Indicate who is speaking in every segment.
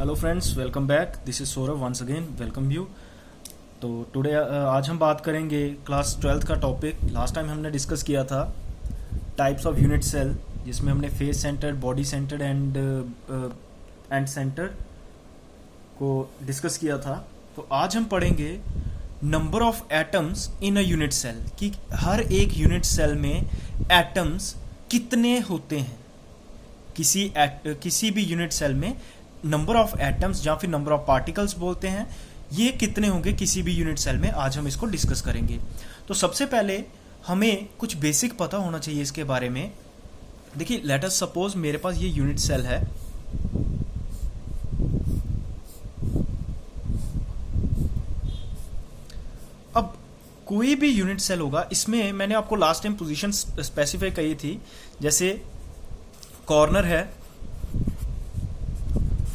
Speaker 1: Hello friends, welcome back. This is Saurabh once again welcome you. तो today आज हम बात करेंगे क्लास 12th का टॉपिक। लास्ट टाइम हमने डिस्कस किया था टाइप्स ऑफ यूनिट सेल, जिसमें हमने face centred, body centred and centre को डिस्कस किया था। तो आज हम पढ़ेंगे number of atoms in a unit cell, कि हर एक यूनिट सेल में एटम्स कितने होते हैं। किसी भी यूनिट सेल में नंबर ऑफ एटम्स या फिर नंबर ऑफ पार्टिकल्स बोलते हैं, ये कितने होंगे किसी भी यूनिट सेल में। आज हम इसको डिस्कस करेंगे। तो सबसे पहले हमें कुछ बेसिक पता होना चाहिए इसके बारे में। देखिए, लेट अस सपोज मेरे पास ये यूनिट सेल है। अब कोई भी यूनिट सेल होगा, इसमें मैंने आपको लास्ट टाइम पोजीशन स्पेसिफाई कही थी, जैसे कॉर्नर है,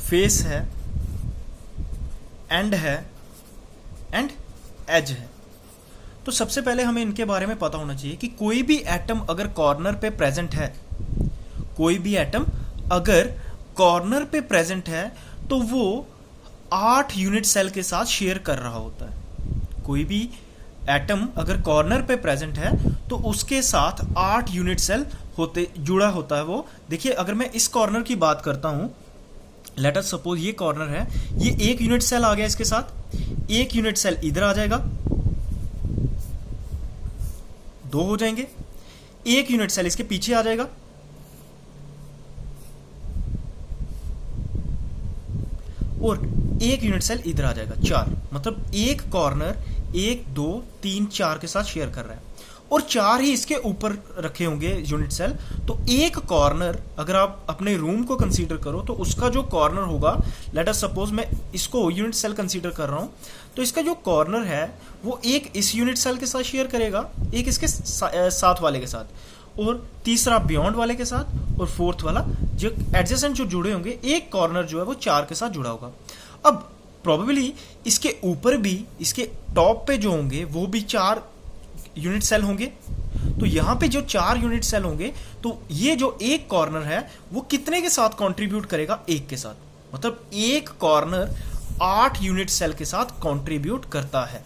Speaker 1: फेस है, एंड है, एंड एज है। तो सबसे पहले हमें इनके बारे में पता होना चाहिए कि कोई भी एटम अगर कॉर्नर पे प्रेजेंट है, कोई भी एटम अगर कॉर्नर पे प्रेजेंट है तो वो 8 यूनिट सेल के साथ शेयर कर रहा होता है। कोई भी एटम अगर कॉर्नर पे प्रेजेंट है तो उसके साथ 8 यूनिट सेल जुड़ा होता है वो। देखिए, अगर मैं इस कॉर्नर की बात करता हूं, लेट अस सपोज ये कॉर्नर है, ये एक यूनिट सेल आ गया, इसके साथ एक यूनिट सेल इधर आ जाएगा, 2 हो जाएंगे। एक यूनिट सेल इसके पीछे आ जाएगा, और एक यूनिट सेल इधर आ जाएगा, 4। मतलब एक कॉर्नर 1 2 3 4 के साथ शेयर कर रहा है, और 4 ही इसके ऊपर रखे होंगे यूनिट सेल। तो एक कॉर्नर, अगर आप अपने रूम को कंसीडर करो तो उसका जो कॉर्नर होगा, लेट अस सपोज मैं इसको यूनिट सेल कंसीडर कर रहा हूं, तो इसका जो कॉर्नर है वो एक इस यूनिट सेल के साथ शेयर करेगा, एक इसके साथ वाले के साथ, और तीसरा बियॉन्ड वाले के साथ, और फोर्थ वाला जो एडजेसेंट जो जुड़े होंगे, एक कॉर्नर जो है वो 4 के साथ जुड़ा होगा। अब प्रोबेबली इसके ऊपर भी, इसके टॉप पे जो होंगे वो भी 4 यूनिट सेल होंगे। तो यहां पे जो 4 यूनिट सेल होंगे, तो ये जो एक कॉर्नर है वो कितने के साथ कंट्रीब्यूट करेगा? 1 के साथ। मतलब एक कॉर्नर 8 यूनिट सेल के साथ कंट्रीब्यूट करता है।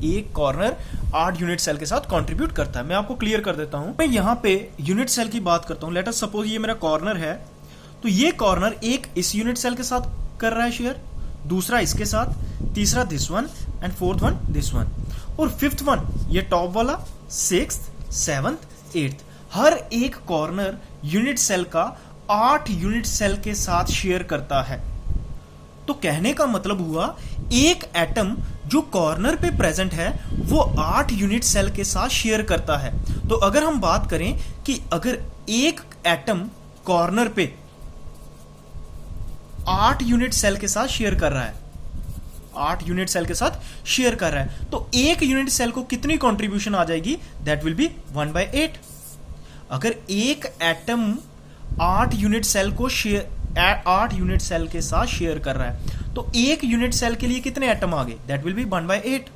Speaker 1: एक कॉर्नर 8 यूनिट सेल के साथ कंट्रीब्यूट करता है। मैं आपको क्लियर कर देता हूं। मैं यहां पे यूनिट सेल की बात करता हूं। लेट अस सपोज ये मेरा कॉर्नर है, तो ये कॉर्नर एक इस यूनिट सेल के साथ कर रहा है शेयर, दूसरा इसके साथ, तीसरा this one, and fourth one this one, और फिफ्थ वन ये टॉप वाला, 6th 7th 8th। हर एक कॉर्नर यूनिट सेल का 8 यूनिट सेल के साथ शेयर करता है। तो कहने का मतलब हुआ, एक एटम जो कॉर्नर पे प्रेजेंट है वो 8 यूनिट सेल के साथ शेयर करता है। तो अगर हम बात करें कि अगर एक एटम कॉर्नर पे 8 यूनिट सेल के साथ शेयर कर रहा है, 8 यूनिट सेल के साथ शेयर कर रहा है, तो एक यूनिट सेल को कितनी कंट्रीब्यूशन आ जाएगी? That will be 1/8। अगर एक एटम 8 यूनिट सेल को 8 यूनिट सेल के साथ शेयर कर रहा है, तो एक यूनिट सेल के लिए कितने एटम आ गए? That will be 1/8।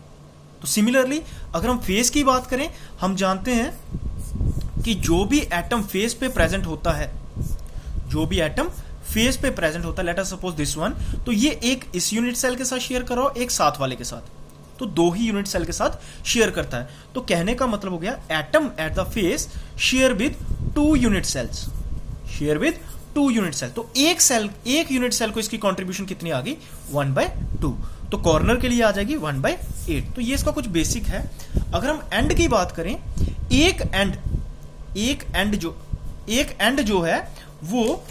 Speaker 1: तो सिमिलरली अगर हम फेस की बात करें, हम जानते हैं कि जो भी एटम फेस पे प्रेजेंट होता है, जो भी एटम फेस पे प्रेजेंट होता है, let us suppose this one, तो ये एक इस यूनिट सेल के साथ शेयर कर रहा हो, एक साथ वाले के साथ, तो 2 ही यूनिट सेल के साथ शेयर करता है। तो कहने का मतलब हो गया, atom at the face share with 2 unit cells, share with 2 unit cell. तो एक यूनिट सेल को इसकी कंट्रीब्यूशन कितनी आ गई? 1/2। तो कॉर्नर के लिए आ जाएगी 1/8। तो ये इसका कुछ बेसिक है। अगर हम एंड की बात करें, एक एंड जो है वो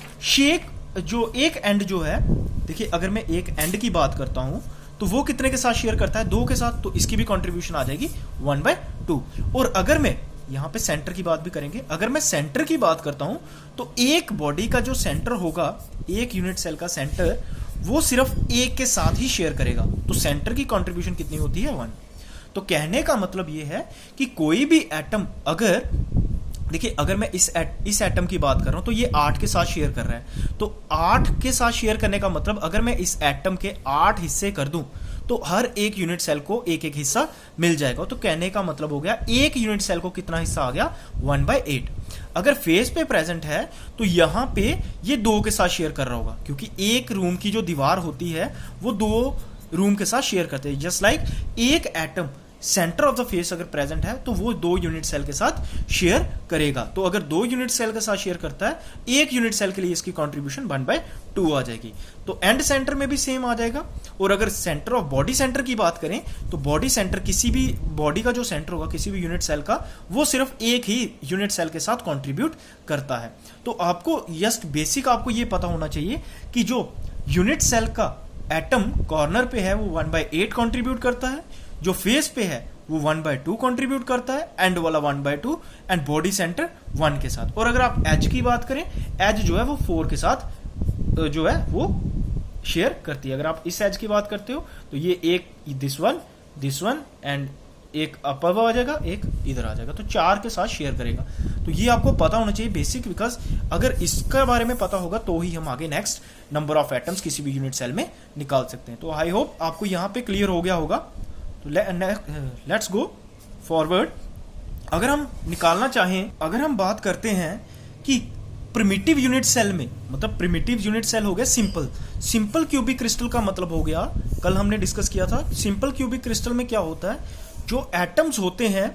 Speaker 1: एक एंड जो है, देखिए अगर मैं एक एंड की बात करता हूं तो वो कितने के साथ शेयर करता है? 2 के साथ। तो इसकी भी कंट्रीब्यूशन आ जाएगी 1/2। और अगर मैं यहां पे सेंटर की बात भी करेंगे, अगर मैं सेंटर की बात करता हूं तो एक बॉडी का जो सेंटर होगा, एक यूनिट सेल का सेंटर, वो सिर्फ एक के साथ ही शेयर करेगा। तो सेंटर की कंट्रीब्यूशन कितनी होती है? 1। तो कहने का मतलब यह है कि कोई भी एटम अगर, देखिए अगर मैं इस एटम की बात कर रहा हूं तो ये 8 के साथ शेयर कर रहा है, तो 8 के साथ शेयर करने का मतलब अगर मैं इस एटम के 8 हिस्से कर दूं तो हर एक यूनिट सेल को एक एक हिस्सा मिल जाएगा। तो कहने का मतलब हो गया एक यूनिट सेल को कितना हिस्सा आ गया, 1/8। अगर फेस पे प्रेजेंट है तो यहां पे ये 2 के साथ शेयर कर रहा होगा, क्योंकि एक रूम की जो दीवार होती है वो 2 रूम के साथ शेयर करते हैं। जस्ट लाइक एक atom centre of the face अगर प्रेजेंट है तो वो 2 यूनिट सेल के साथ शेयर करेगा। तो अगर 2 यूनिट सेल के साथ शेयर करता है, एक यूनिट सेल के लिए इसकी कंट्रीब्यूशन 1/2 आ जाएगी। तो एंड सेंटर में भी सेम आ जाएगा। और अगर सेंटर ऑफ बॉडी सेंटर की बात करें तो बॉडी सेंटर, किसी भी बॉडी का जो सेंटर होगा किसी भी यूनिट सेल का, वो सिर्फ एक ही यूनिट सेल के साथ कंट्रीब्यूट करता है। तो आपको जस्ट बेसिक आपको ये पता होना चाहिए कि जो यूनिट सेल का एटम कॉर्नर पे है वो 1/8 कंट्रीब्यूट करता है, जो फेस पे है वो 1/2 कंट्रीब्यूट करता है, एंड वाला 1/2, एंड बॉडी सेंटर 1 के साथ। और अगर आप एज की बात करें, एज जो है वो 4 के साथ जो है वो शेयर करती है। अगर आप इस एज की बात करते हो तो ये एक दिस वन एंड एक अपर आ जाएगा, एक इधर आ जाएगा, तो 4 के साथ शेयर करेगा। तो ये आपको पता होना चाहिए बेसिक, बिकॉज अगर इसके बारे में पता होगा तो ही हम आगे नेक्स्ट नंबर ऑफ एटम्स किसी भी यूनिट सेल में निकाल सकते हैं। तो आई होप आपको यहां पे क्लियर हो गया होगा। तो लेट्स गो फॉरवर्ड। अगर हम निकालना चाहें, अगर हम बात करते हैं कि प्रिमिटिव यूनिट सेल में, मतलब प्रिमिटिव यूनिट सेल हो गया सिंपल क्यूबिक क्रिस्टल का मतलब हो गया, कल हमने डिस्कस किया था, सिंपल क्यूबिक क्रिस्टल में क्या होता है, जो एटम्स होते हैं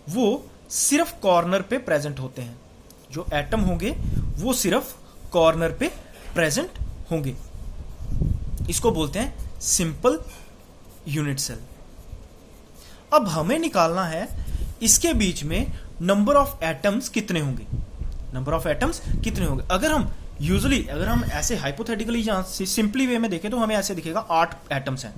Speaker 1: वो सिर्फ कॉर्नर पे प्रेजेंट होते हैं। जो एटम होंगे वो सिर्फ कॉर्नर पे प्रेजेंट होंगे, इसको बोलते हैं सिंपल यूनिट सेल। अब हमें निकालना है इसके बीच में नंबर ऑफ एटम्स कितने होंगे, नंबर ऑफ एटम्स कितने होंगे। अगर हम ऐसे हाइपोथेटिकली सिंपली वे में देखें तो हमें ऐसे दिखेगा 8 एटम्स हैं,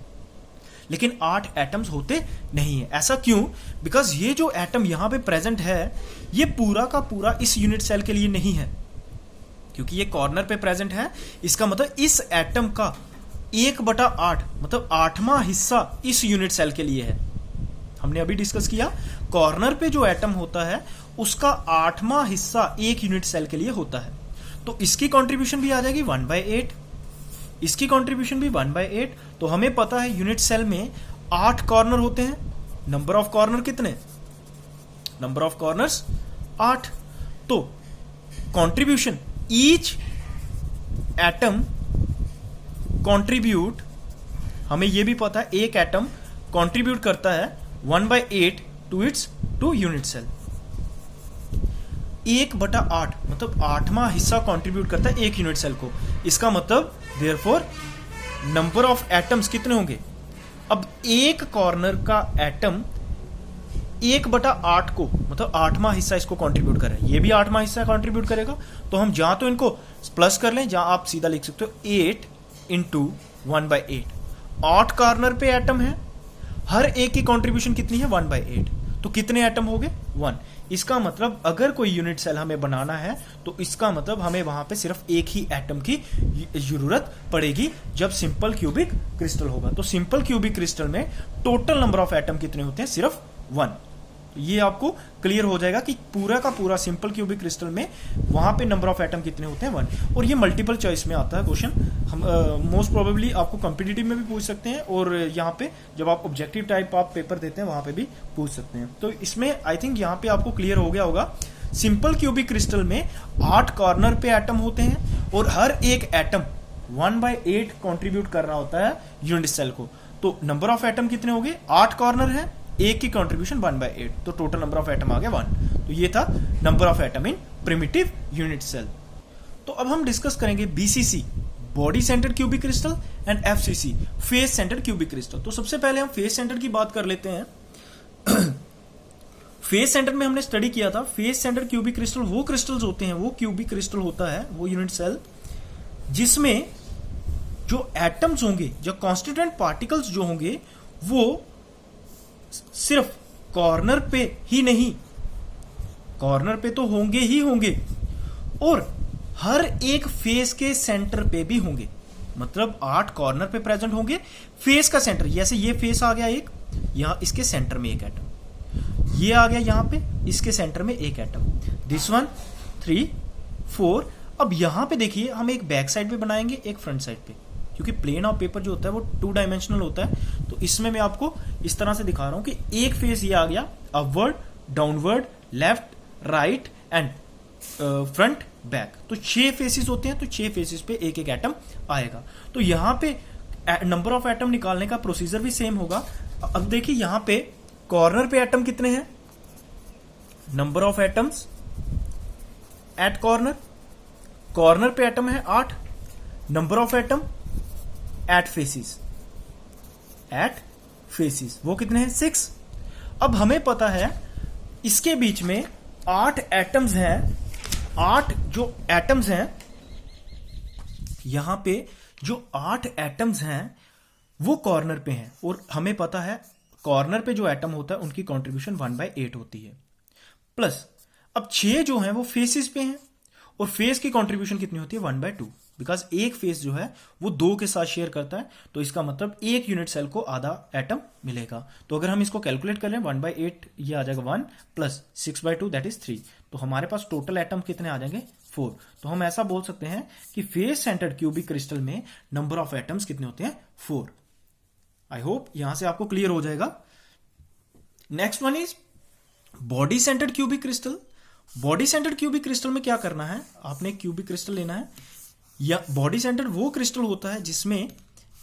Speaker 1: लेकिन 8 एटम्स होते नहीं है। ऐसा क्यों? बिकॉज ये जो एटम यहां पे प्रेजेंट है ये पूरा का पूरा इस यूनिट सेल के लिए नहीं है, क्योंकि ये कॉर्नर पे प्रेजेंट है। इसका मतलब इस एटम का 1/8 मतलब 8वां हिस्सा इस यूनिट सेल के लिए है। हमने अभी डिस्कस किया, कॉर्नर पे जो एटम होता है उसका 8वां हिस्सा एक यूनिट सेल के लिए होता है। तो इसकी कंट्रीब्यूशन भी आ जाएगी 1/8, इसकी कंट्रीब्यूशन भी 1/8। तो हमें पता है यूनिट सेल में 8 कॉर्नर होते हैं। नंबर ऑफ कॉर्नर कितने? Number of corners 8। तो कंट्रीब्यूशन, ईच एटम कंट्रीब्यूट, हमें यह भी पता है एक एटम कंट्रीब्यूट करता है 1/8 टू यूनिट सेल। 1/8 मतलब 8वां हिस्सा कंट्रीब्यूट करता है एक यूनिट सेल को। इसका मतलब देयरफॉर नंबर ऑफ एटम्स कितने होंगे? अब एक कॉर्नर का एटम 1/8 को मतलब 8वां हिस्सा इसको कंट्रीब्यूट कर रहा है, ये भी 8वां हिस्सा कंट्रीब्यूट करेगा। तो हम जहां तो इनको प्लस कर लें, जहां आप सीधा लिख सकते हो 8 × 1/8। 8 कॉर्नर पे एटम है, हर एक की कंट्रीब्यूशन कितनी है? 1/8। तो कितने एटम हो गए? 1। इसका मतलब अगर कोई यूनिट सेल हमें बनाना है तो इसका मतलब हमें वहां पे सिर्फ एक ही एटम की जरूरत पड़ेगी जब सिंपल क्यूबिक क्रिस्टल होगा। तो सिंपल क्यूबिक क्रिस्टल में टोटल नंबर ऑफ एटम कितने होते हैं? सिर्फ 1। ये आपको क्लियर हो जाएगा कि पूरा का पूरा सिंपल क्यूबिक क्रिस्टल में वहां पे नंबर ऑफ एटम कितने होते हैं? 1। और ये मल्टीपल चॉइस में आता है क्वेश्चन, हम मोस्ट प्रोबेबली आपको कॉम्पिटिटिव में भी पूछ सकते हैं, और यहाँ पे जब आप ऑब्जेक्टिव टाइप आप पेपर देते हैं वहां पे भी पूछ सकते हैं। तो इसमें आई थिंक यहाँ पे आपको क्लियर हो गया होगा। सिंपल क्यूबिक क्रिस्टल में 8 कॉर्नर पे एटम होते हैं और हर एक एटम 1/8 कॉन्ट्रीब्यूट कर रहा होता है यूनिट सेल को। तो नंबर ऑफ एटम कितने हो गए? 8 कॉर्नर है, एक की कंट्रीब्यूशन 1/8, तो टोटल नंबर ऑफ एटम आ गया 1। तो ये था number of atom in primitive unit cell. तो अब हम डिस्कस करेंगे BCC body centred cubic crystal and FCC face centred cubic crystal. तो सबसे पहले हम फेस सेंटर की बात कर लेते हैं। फेस सेंटर में हमने स्टडी किया था, फेस सेंटर्ड क्यूबिक क्रिस्टल वो क्रिस्टल्स होते हैं, वो क्यूबिक क्रिस्टल होता है, वो यूनिट सेल जिसमें जो एटम्स होंगे, जो कॉन्स्टिट्यूएंट पार्टिकल्स जो होंगे वो सिर्फ कॉर्नर पे ही नहीं, कॉर्नर पे तो होंगे ही होंगे, और हर एक फेस के सेंटर पे भी होंगे। मतलब 8 कॉर्नर पे प्रेजेंट होंगे, फेस का सेंटर, जैसे ये फेस आ गया एक, यहां इसके सेंटर में एक एटम, ये आ गया यहां पे इसके सेंटर में एक एटम। This one 3 4। अब यहां पे देखिए हम एक बैक साइड पे बनाएंगे, एक फ्रंट साइड पे, क्योंकि प्लेन ऑफ पेपर जो होता है वो 2 डायमेंशनल होता है। तो इसमें मैं आपको इस तरह से दिखा रहा हूं कि एक फेस ये आ गया upward, downward, left, right and front, back. तो 6 फेसेस होते हैं, तो 6 फेसेस पे एक एक एटम आएगा। तो यहां पे नंबर ऑफ एटम निकालने का प्रोसीजर भी सेम होगा। अब देखिए यहां पे कॉर्नर पे एटम कितने हैं, number of atoms at corner, corner पे एटम है 8, number of atom at faces, at faces वो कितने हैं 6। अब हमें पता है इसके बीच में 8 एटम्स हैं, 8 जो एटम्स हैं यहां पे जो 8 एटम्स हैं वो कॉर्नर पे हैं, और हमें पता है कॉर्नर पे जो एटम होता है उनकी कंट्रीब्यूशन 1/8 होती है। प्लस अब 6 जो हैं वो फेसिस पे हैं, और फेस की कंट्रीब्यूशन कितनी होती है 1/2, बिकॉज एक फेस जो है वो 2 के साथ शेयर करता है। तो इसका मतलब एक यूनिट सेल को आधा एटम मिलेगा। तो अगर हम इसको कैलकुलेट कर लें 1/8 ये आ जाएगा 1 प्लस 6/2 दैट इज 3। तो हमारे पास टोटल एटम कितने आ जाएंगे 4। तो हम ऐसा बोल सकते हैं कि फेस सेंटर्ड क्यूबिक क्रिस्टल में नंबर ऑफ एटम्स कितने होते हैं 4। आई होप यहां से आपको क्लियर हो जाएगा। Next one is body centred cubic crystal. Body centred cubic crystal में क्या करना है, आपने एक क्यूबिक क्रिस्टल लेना है, या बॉडी सेंटर्ड वो क्रिस्टल होता है जिसमें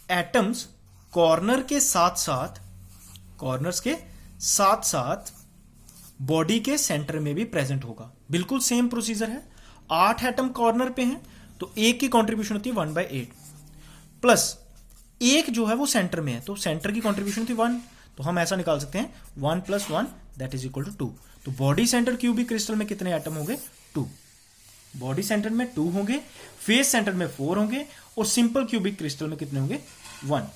Speaker 1: एटम्स कॉर्नर के साथ साथ, कॉर्नर्स के साथ साथ बॉडी के सेंटर में भी प्रेजेंट होगा। बिल्कुल सेम प्रोसीजर है। 8 एटम कॉर्नर पे हैं तो एक की कंट्रीब्यूशन होती है 1/8, प्लस एक जो है वो सेंटर में है तो सेंटर की कंट्रीब्यूशन होती है 1। तो हम ऐसा निकाल सकते हैं 1 + 1 दैट इज इक्वल टू 2। तो बॉडी सेंटर क्यूबिक क्रिस्टल में कितने एटम होंगे 2, बॉडी सेंटर में 2 होंगे, फेस सेंटर में 4 होंगे, और सिंपल क्यूबिक क्रिस्टल में कितने होंगे 1।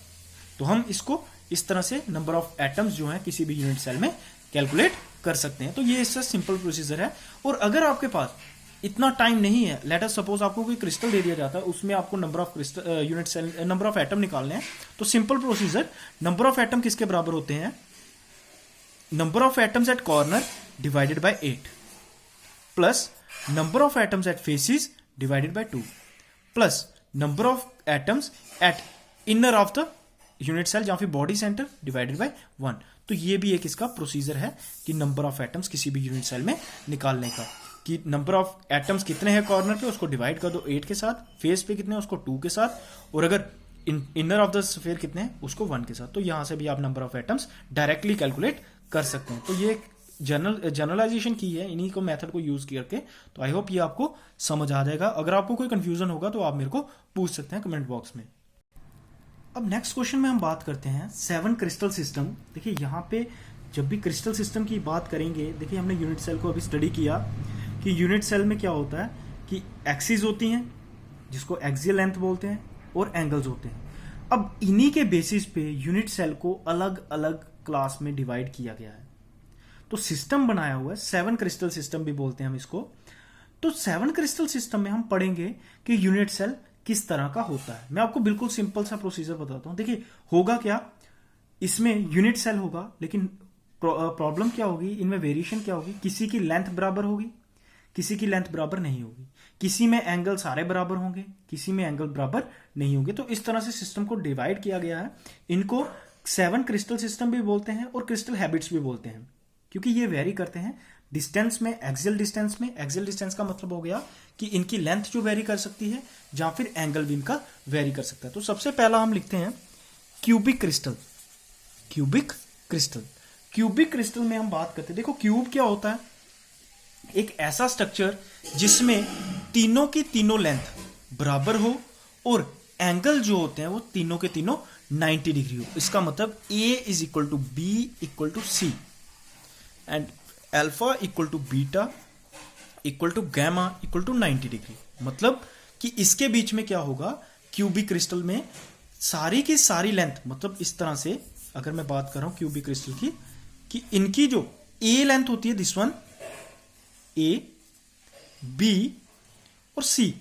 Speaker 1: तो हम इसको इस तरह से नंबर ऑफ एटम्स जो हैं किसी भी यूनिट सेल में कैलकुलेट कर सकते हैं। तो ये इसका सिंपल प्रोसीजर है। और अगर आपके पास इतना टाइम नहीं है, लेट अस सपोज आपको कोई क्रिस्टल दे दिया जाता है, उसमें आपको number of crystal unit cell number of atom निकालने हैं, तो simple procedure, number of atom किसके बराबर होते हैं, number of atoms at corner divided by 8 plus number of atoms at faces divided by 2 plus number of atoms at inner of the unit cell या फिर body centre divided by 1। तो ये भी एक इसका प्रोसीजर है कि नंबर ऑफ एटम्स किसी भी यूनिट सेल में निकालने का, कि नंबर ऑफ एटम्स कितने हैं कॉर्नर पे उसको डिवाइड कर दो 8 के साथ, फेस पे कितने हैं उसको 2 के साथ, और अगर इनर ऑफ द स्फीयर कितने हैं उसको 1 के साथ। तो यहां से भी आप number of atoms directly calculate कर सकते हैं। तो ये जनरलाइजेशन की है इन्हीं को मेथड को यूज करके। तो आई होप ये आपको समझ आ जाएगा। अगर आपको कोई कंफ्यूजन होगा तो आप मेरे को पूछ सकते हैं कमेंट बॉक्स में। अब नेक्स्ट क्वेश्चन में हम बात करते हैं 7 क्रिस्टल सिस्टम। देखिए यहाँ पे जब भी क्रिस्टल सिस्टम की बात करेंगे, देखिए हमने यूनिट सेल को अभी स्टडी किया कि यूनिट सेल में क्या होता है कि एक्सिस होती हैं जिसको एक्सियल लेंथ बोलते हैं और एंगल्स होते हैं। अब इन्हीं के बेसिस पे यूनिट सेल को अलग अलग क्लास में डिवाइड किया गया है, तो सिस्टम बनाया हुआ है 7 क्रिस्टल सिस्टम भी बोलते हैं हम इसको। तो 7 क्रिस्टल सिस्टम में हम पढ़ेंगे कि यूनिट सेल किस तरह का होता है। मैं आपको बिल्कुल सिंपल सा प्रोसीजर बताता हूं। देखिए होगा क्या, इसमें यूनिट सेल होगा, लेकिन प्रॉब्लम क्या होगी, इनमें वेरिएशन क्या होगी, किसी की लेंथ बराबर होगी, किसी की लेंथ बराबर नहीं होगी, किसी में एंगल सारे बराबर होंगे, किसी में एंगल बराबर नहीं होंगे। तो इस तरह से सिस्टम को डिवाइड किया गया है। इनको 7 क्रिस्टल सिस्टम भी बोलते हैं और क्रिस्टल हैबिट्स भी बोलते हैं, क्योंकि ये वेरी करते हैं डिस्टेंस में, एक्सियल डिस्टेंस में। एक्सियल डिस्टेंस का मतलब हो गया कि इनकी लेंथ जो वेरी कर सकती है, या फिर एंगल भी इनका वेरी कर सकता है। तो सबसे पहला हम लिखते हैं cubic crystal. Cubic crystal, cubic crystal में हम बात करते हैं, देखो क्यूब क्या होता है, एक ऐसा स्ट्रक्चर जिसमें तीनों की तीनों लेंथ बराबर हो और एंगल जो होते हैं वो तीनों के तीनों 90 डिग्री हो। इसका मतलब A = B = C and alpha = beta = gamma = 90 degree. मतलब कि इसके बीच में क्या होगा, क्यूबिक क्रिस्टल में सारी की सारी लेंथ, मतलब इस तरह से अगर मैं बात कर रहा हूं क्यूबिक क्रिस्टल की, कि इनकी जो A लेंथ होती है, दिस वन A, B और C,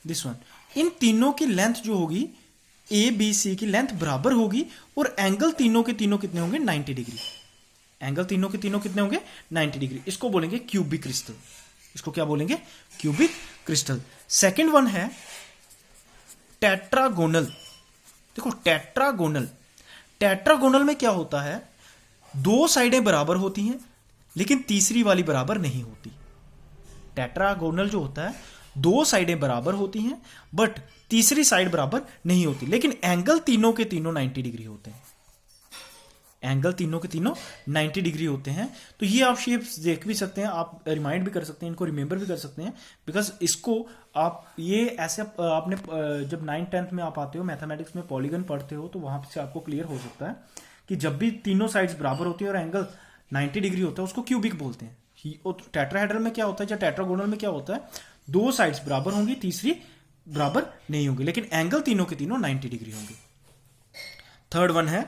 Speaker 1: दिस वन, इन तीनों की लेंथ जो होगी A, B, C की लेंथ बराबर होगी, और एंगल तीनों के तीनों कितने होंगे 90 डिग्री। एंगल तीनों के तीनों कितने होंगे 90 डिग्री। इसको बोलेंगे क्यूबिक क्रिस्टल। इसको क्या बोलेंगे? Cubic crystal. सेकंड वन है टेट्रागोनल। देखो टेट्रागोनल, टेट्रागोनल में क्या होता है, दो साइडें बराबर होती हैं लेकिन तीसरी वाली बराबर नहीं होती। टेट्रागोनल जो होता है दो साइडें बराबर होती हैं बट तीसरी साइड बराबर नहीं होती, लेकिन एंगल तीनों के तीनों 90 डिग्री होते हैं। एंगल तीनों के तीनों 90 डिग्री होते हैं। तो ये आप शेप्स देख भी सकते हैं, आप रिमाइंड भी कर सकते हैं, इनको रिमेंबर भी कर सकते हैं, बिकॉज इसको आप ये ऐसे आपने जब 9th-10th में आप आते हो मैथमेटिक्स में पॉलीगन पढ़ते हो तो वहां से आपको क्लियर हो सकता है कि जब भी तीनों साइड्स बराबर होती है और एंगल 90 डिग्री होता है उसको क्यूबिक बोलते हैं। टेट्राहेड्रल में क्या होता है या टेट्रागोनल में क्या होता है, दो साइड्स बराबर होंगी तीसरी बराबर नहीं होंगी, लेकिन एंगल तीनों के तीनों 90 डिग्री होंगे। थर्ड वन है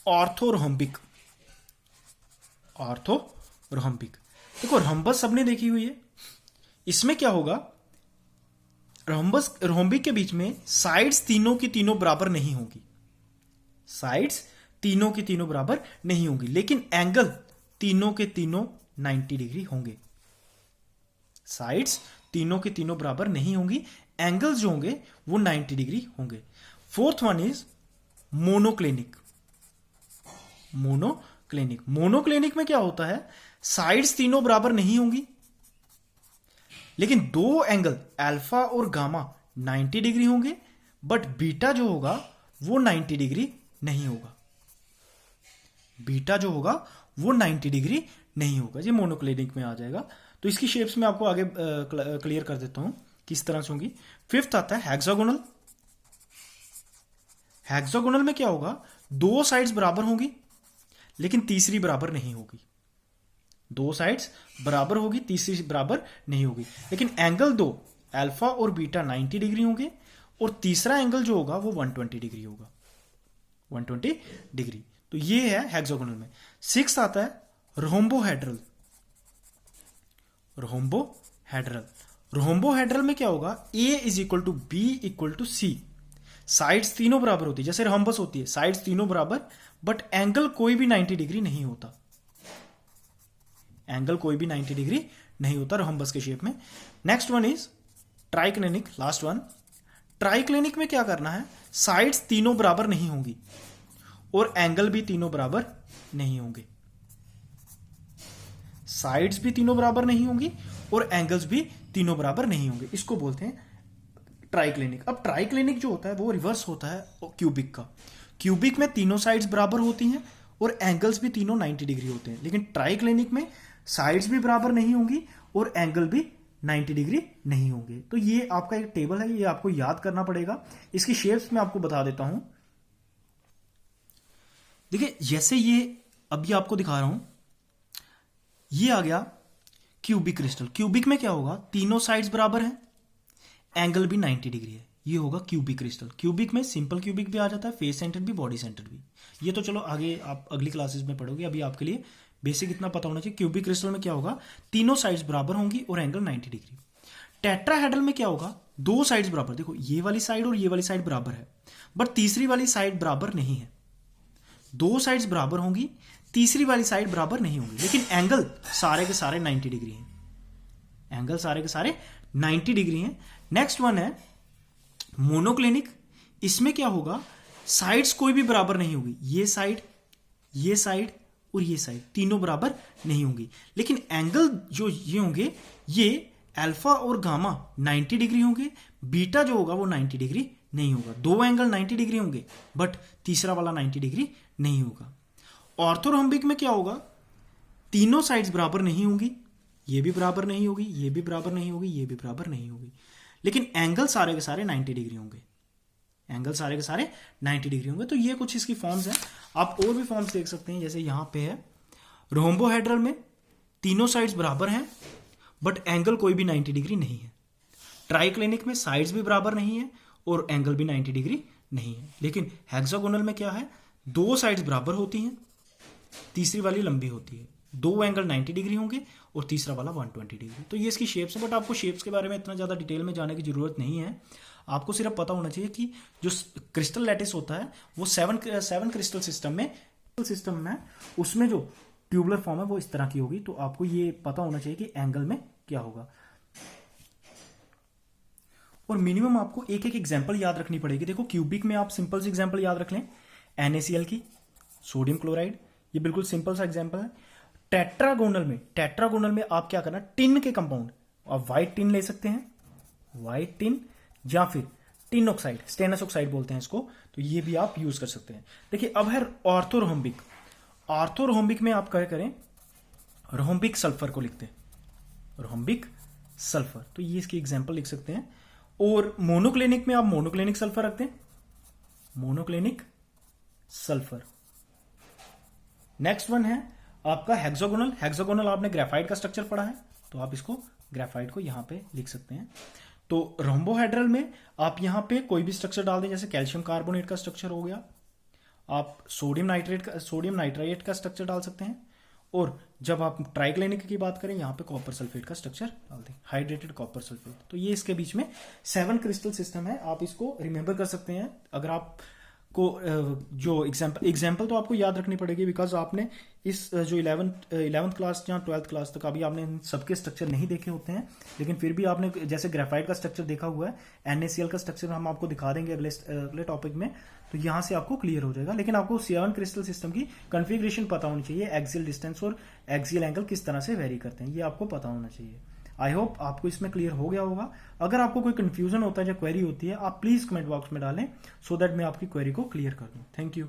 Speaker 1: ऑर्थोरोम्बिक। ऑर्थोरोम्बिक, देखो रहोम्बस सबने देखी हुई है, इसमें क्या होगा, रोम्बिक के बीच में साइड्स तीनों की तीनों बराबर नहीं होंगी, साइड्स तीनों की तीनों बराबर नहीं होंगी, लेकिन एंगल तीनों के तीनों 90 डिग्री होंगे। साइड्स तीनों के तीनों बराबर नहीं होंगी, एंगल्स जो होंगे वो 90 डिग्री होंगे। Fourth one is monoclinic. Monoclinic में क्या होता है, साइड्स तीनों बराबर नहीं होंगी लेकिन दो एंगल अल्फा और गामा 90 डिग्री होंगे, बट बीटा जो होगा वो 90 डिग्री नहीं होगा। बीटा जो होगा वो 90 डिग्री नहीं होगा, ये मोनोक्लिनिक में आ जाएगा। तो इसकी शेप्स में आपको आगे क्लियर कर देता हूं किस तरह से होंगी। फिफ्थ आता है हेक्सागोनल। हेक्सागोनल में क्या होगा, दो साइड्स बराबर होंगी लेकिन तीसरी बराबर नहीं होगी। दो साइड्स बराबर होगी, तीसरी बराबर नहीं होगी, लेकिन एंगल दो अल्फा और बीटा 90 डिग्री होंगे और तीसरा एंगल जो होगा वो 120 डिग्री होगा, 120 डिग्री। तो ये है हेक्सागोनल में। सिक्स्थ आता है रोम्बोहेड्रल। रोम्बोहेड्रल में क्या होगा, A is equal to B equal to C. Sides तीनों बराबर होती है, जैसे रोम्बस होती है, साइड्स तीनों बराबर बट एंगल कोई भी 90 डिग्री नहीं होता। एंगल कोई भी 90 डिग्री नहीं होता रोम्बस के शेप में। Next one is triclinic, last one. Triclinic में क्या करना है, साइड्स तीनों बराबर नहीं होंगी और एंगल भी तीनों बराबर नहीं होंगे। साइड्स भी तीनों बराबर नहीं होंगी और एंगल्स भी तीनों बराबर नहीं होंगे, इसको बोलते हैं ट्राइक्लिनिक। अब ट्राइक्लिनिक जो होता है वो रिवर्स होता है क्यूबिक का। क्यूबिक में तीनों साइड्स बराबर होती हैं और एंगल्स भी तीनों 90 डिग्री होते हैं, लेकिन ट्राइक्लिनिक में साइड्स भी बराबर नहीं होंगी और एंगल भी 90 डिग्री नहीं होंगे। तो ये आपका एक टेबल है, ये आपको याद करना पड़ेगा। इसकी शेप्स में आपको बता देता हूं। देखिए जैसे ये अभी आपको दिखा रहा हूं, ये आ गया क्यूबिक क्रिस्टल। क्यूबिक में क्या होगा, तीनों साइड्स बराबर हैं, एंगल भी 90 डिग्री है, ये होगा क्यूबिक क्रिस्टल। क्यूबिक में सिंपल क्यूबिक भी आ जाता है, फेस सेंटर भी, बॉडी सेंटर भी। ये तो चलो आगे आप अगली क्लासेस में पढ़ोगे, अभी आपके लिए बेसिक इतना पता होना चाहिए। क्यूबिक क्रिस्टल में क्या होगा, तीनों साइड्स बराबर होंगी और एंगल 90 डिग्री। टेट्राहेड्रल में क्या होगा, दो साइड्स बराबर, देखो ये वाली साइड और ये वाली साइड बराबर है बट तीसरी वाली साइड बराबर नहीं है। दो साइड्स बराबर होंगी, तीसरी वाली साइड बराबर नहीं होंगी, लेकिन एंगल सारे के सारे 90 डिग्री हैं। एंगल सारे के सारे 90 डिग्री हैं। नेक्स्ट वन है मोनोक्लिनिक। इसमें क्या होगा, साइड्स कोई भी बराबर नहीं होगी, ये साइड और ये साइड तीनों बराबर नहीं होंगी, लेकिन एंगल जो ये होंगे ये अल्फा और गामा 90 डिग्री होंगे, बीटा जो होगा वो 90 डिग्री नहीं होगा। दो एंगल 90 डिग्री होंगे बट तीसरा वाला 90 डिग्री नहीं होगा। ऑर्थोरोम्बिक में क्या होगा, तीनों साइड्स बराबर नहीं होंगी, ये भी बराबर नहीं होगी, ये भी बराबर नहीं होगी, ये भी बराबर नहीं होगी, लेकिन एंगल सारे के सारे 90 डिग्री होंगे। एंगल सारे के सारे 90 डिग्री होंगे। तो ये कुछ इसकी फॉर्म्स हैं। आप और भी फॉर्म्स देख सकते हैं, जैसे यहां पे है रोम्बोहेड्रल में तीनों साइड्स बराबर हैं बट एंगल कोई भी 90 डिग्री नहीं है। ट्राइक्लिनिक में साइड्स भी बराबर नहीं है और एंगल भी 90 डिग्री नहीं है। लेकिन हेक्सागोनल में क्या है, दो साइड्स बराबर होती हैं, तीसरी वाली लंबी होती है, दो एंगल 90 डिग्री होंगे और तीसरा वाला 120 डिग्री। तो ये इसकी शेप्स है, बट आपको शेप्स के बारे में इतना ज़्यादा डिटेल में जाने की जरूरत नहीं है। आपको सिर्फ पता होना चाहिए कि जो क्रिस्टल लैटिस होता है वो सेवन क्रिस्टल सिस्टम में उसमें जो ट्यूबुलर फॉर्म है वो इस तरह की होगी। तो आपको ये पता होना चाहिए कि एंगल में क्या होगा। और मिनिमम आपको एक एक एग्जाम्पल याद रखनी पड़ेगी। देखो क्यूबिक में आप सिंपल सी एग्जाम्पल याद रख लें, NaCl की, सोडियम क्लोराइड, ये बिल्कुल सिंपल सा एग्जाम्पल है। टेट्रागोनल में आप क्या करना, टिन के कंपाउंड, आप व्हाइट टिन ले सकते हैं, व्हाइट टिन, या फिर टिन ऑक्साइड, स्टेनस ऑक्साइड बोलते हैं इसको, तो ये भी आप यूज कर सकते हैं। देखिए अब है ऑर्थोरोम्बिक। ऑर्थोरोम्बिक में आप क्या करें, रोम्बिक सल्फर को लिखते हैं, रोम्बिक सल्फर, तो ये इसकी एग्जांपल लिख सकते हैं। और मोनोक्लिनिक में आप मोनोक्लिनिक सल्फर रखते हैं, मोनोक्लिनिक सल्फर। नेक्स्ट वन है आपका हेक्सागोनल। हेक्सागोनल आपने ग्रेफाइट का स्ट्रक्चर पढ़ा है, तो आप इसको ग्रेफाइट को यहां पे लिख सकते हैं। तो रोम्बोहेड्रल में आप यहां पे कोई भी स्ट्रक्चर डाल दें, जैसे कैल्शियम कार्बोनेट का स्ट्रक्चर हो गया, आप सोडियम नाइट्रेट का स्ट्रक्चर डाल सकते हैं। और जब आप ट्राइक्लिनिक की बात करें, यहां पे कॉपर सल्फेट का स्ट्रक्चर डाल दें, हाइड्रेटेड कॉपर सल्फेट। तो ये इसके बीच में 7 क्रिस्टल सिस्टम है, आप इसको रिमेंबर कर सकते हैं। अगर आप को जो एग्जाम्पल तो आपको याद रखनी पड़ेगी, बिकॉज आपने इस जो 11th क्लास या 12th क्लास तक अभी आपने सबके स्ट्रक्चर नहीं देखे होते हैं, लेकिन फिर भी आपने जैसे ग्रेफाइट का स्ट्रक्चर देखा हुआ है, NaCl का स्ट्रक्चर हम आपको दिखा देंगे अगले टॉपिक में, तो यहां से आपको क्लियर हो जाएगा। लेकिन आपको 7 क्रिस्टल सिस्टम की कन्फिग्रेशन पता होनी चाहिए, एक्सियल डिस्टेंस और एक्सियल एंगल किस तरह से वेरी करते हैं, ये आपको पता होना चाहिए। आई होप आपको इसमें क्लियर हो गया होगा। अगर आपको कोई कंफ्यूजन होता है या क्वेरी होती है, आप प्लीज कमेंट बॉक्स में डालें, सो दैट मैं आपकी क्वेरी को क्लियर कर दूं। Thank you.